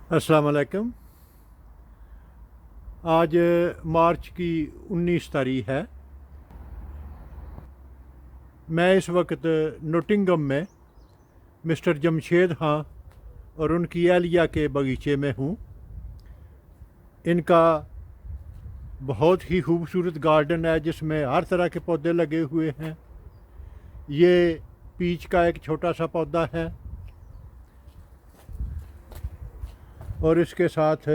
अस्सलाम वालेकुम। आज मार्च की 19 तारीख है। मैं इस वक्त नोटिंगम में मिस्टर जमशेद खां और उनकी एहलिया के बगीचे में हूँ। इनका बहुत ही खूबसूरत गार्डन है जिसमें हर तरह के पौधे लगे हुए हैं। ये पीच का एक छोटा सा पौधा है और इसके साथ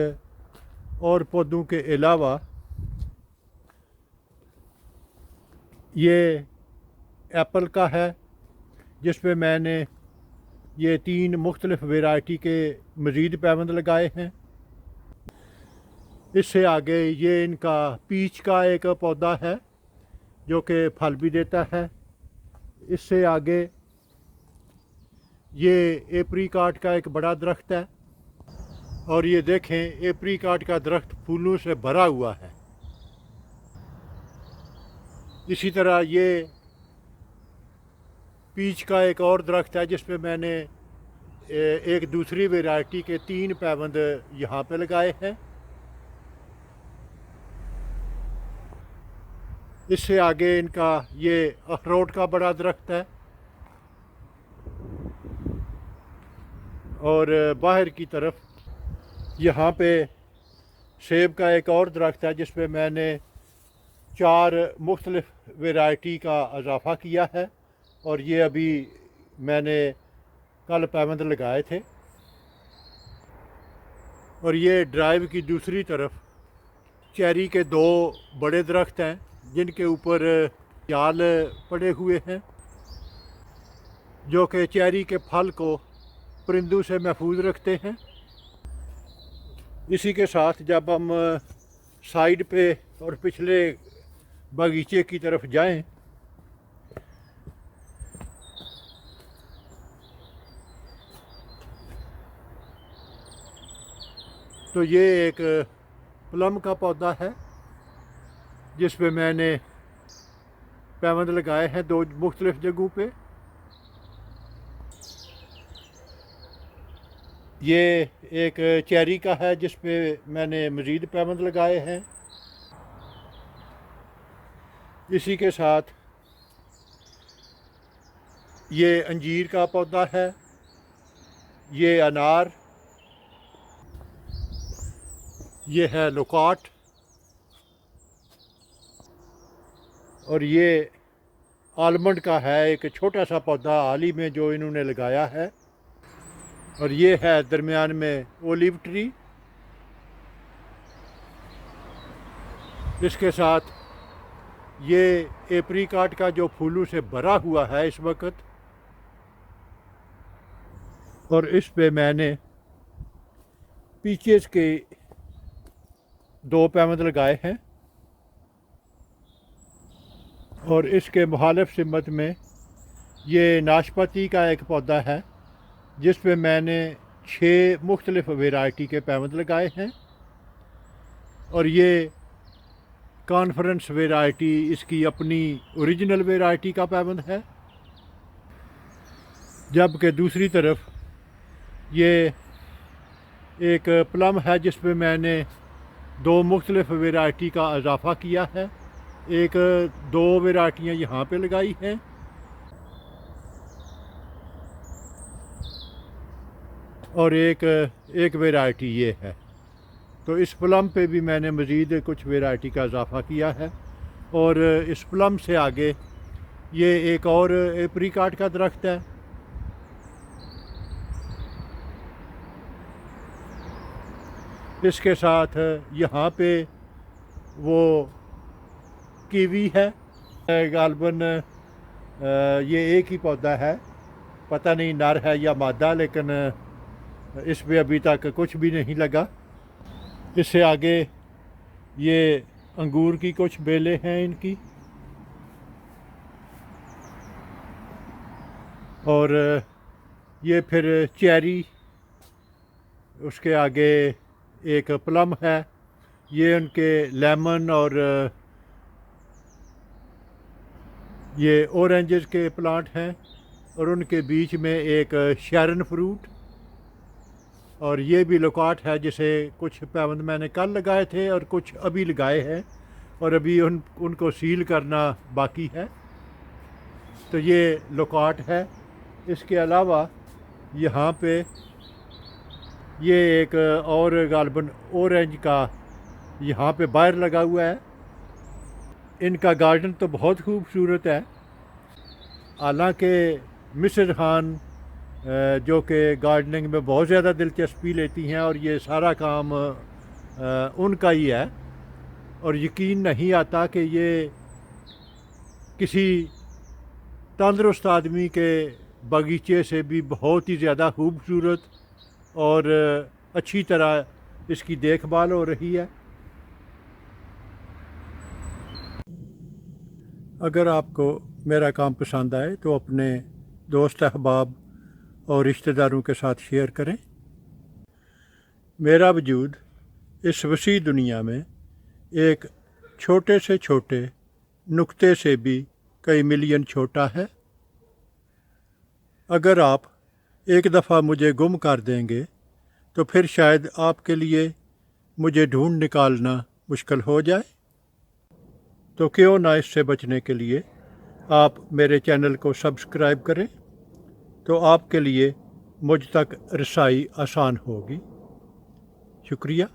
और पौधों के अलावा ये एप्पल का है जिसपे मैंने ये 3 मुख्तलिफ़ वैरायटी के मज़ीद पैबंद लगाए हैं। इससे आगे ये इनका पीच का एक पौधा है जो कि फल भी देता है। इससे आगे ये एप्रिकॉट का एक बड़ा दरख्त है और ये देखें एप्रिकॉट का दरख्त फूलों से भरा हुआ है। इसी तरह ये पीच का एक और दरख्त है जिस पे मैंने एक दूसरी वैरायटी के 3 पैबंद यहाँ पे लगाए हैं। इससे आगे इनका ये अखरोट का बड़ा दरख्त है और बाहर की तरफ यहाँ पे सेब का एक और दरख्त है जिस पे मैंने 4 मुख्तलिफ़ वैरायटी का इजाफ़ा किया है और ये अभी मैंने कल पैबंद लगाए थे। और ये ड्राइव की दूसरी तरफ चेरी के 2 बड़े दरख्त हैं जिनके ऊपर जाल पड़े हुए हैं जो कि चेरी के फल को परिंदों से महफूज रखते हैं। इसी के साथ जब हम साइड पे और पिछले बगीचे की तरफ जाएं तो ये एक प्लम का पौधा है जिस पे मैंने पैबंद लगाए हैं 2 मुख्तलिफ़ जगहों पे। ये एक चेरी का है जिस पे मैंने मज़ीद पैबंद लगाए हैं। इसी के साथ ये अंजीर का पौधा है, ये अनार, ये है लोकाट और ये आलमंड का है एक छोटा सा पौधा हाल ही में जो इन्होंने लगाया है। और ये है दरमियान में ओलिव ट्री। इसके साथ ये एप्रिकॉट का जो फूलों से भरा हुआ है इस वक्त, और इस पे मैंने पीचेस के 2 पैबंद लगाए हैं। और इसके मुखालिफ सिमत में ये नाशपाती का एक पौधा है जिस पे मैंने 6 मुख्तलिफ़ वैरायटी के पैबंद लगाए हैं और ये कॉन्फ्रेंस वैरायटी इसकी अपनी ओरिजिनल वैरायटी का पैबंद है। जबकि दूसरी तरफ ये एक प्लम है जिस पे मैंने 2 मुख्तलिफ़ वैरायटी का इजाफ़ा किया है। एक 2 वैरायटियाँ यहाँ पे लगाई हैं और एक वैरायटी ये है। तो इस प्लम पे भी मैंने मज़ीद कुछ वैरायटी का इजाफ़ा किया है। और इस प्लम से आगे ये एक और एप्रिकॉट का दरख्त है। इसके साथ यहाँ पे वो कीवी है। गालबन ये एक ही पौधा है, पता नहीं नर है या मादा, लेकिन इस पे अभी तक कुछ भी नहीं लगा। इससे आगे ये अंगूर की कुछ बेलें हैं इनकी। और ये फिर चेरी, उसके आगे एक प्लम है। ये उनके लेमन और ये ऑरेंजेस के प्लांट हैं और उनके बीच में एक शेरन फ्रूट। और ये भी लुकाट है जिसे कुछ पैबंद मैंने कल लगाए थे और कुछ अभी लगाए हैं और अभी उनको सील करना बाकी है। तो ये लुकाट है। इसके अलावा यहाँ पे ये एक और गालबन ऑरेंज का यहाँ पे बाहर लगा हुआ है। इनका गार्डन तो बहुत खूबसूरत है। हालांकि मिस्र खान जो कि गार्डनिंग में बहुत ज़्यादा दिलचस्पी लेती हैं और ये सारा काम उनका ही है, और यकीन नहीं आता कि ये किसी तंदुरुस्त आदमी के बगीचे से भी बहुत ही ज़्यादा खूबसूरत और अच्छी तरह इसकी देखभाल हो रही है। अगर आपको मेरा काम पसंद आए तो अपने दोस्त अहबाब और रिश्तेदारों के साथ शेयर करें। मेरा वजूद इस वसी दुनिया में एक छोटे से छोटे नुक्ते से भी कई मिलियन छोटा है। अगर आप एक दफ़ा मुझे गुम कर देंगे तो फिर शायद आपके लिए मुझे ढूंढ निकालना मुश्किल हो जाए। तो क्यों ना इससे बचने के लिए आप मेरे चैनल को सब्सक्राइब करें, तो आपके लिए मुझ तक रसाई आसान होगी। शुक्रिया।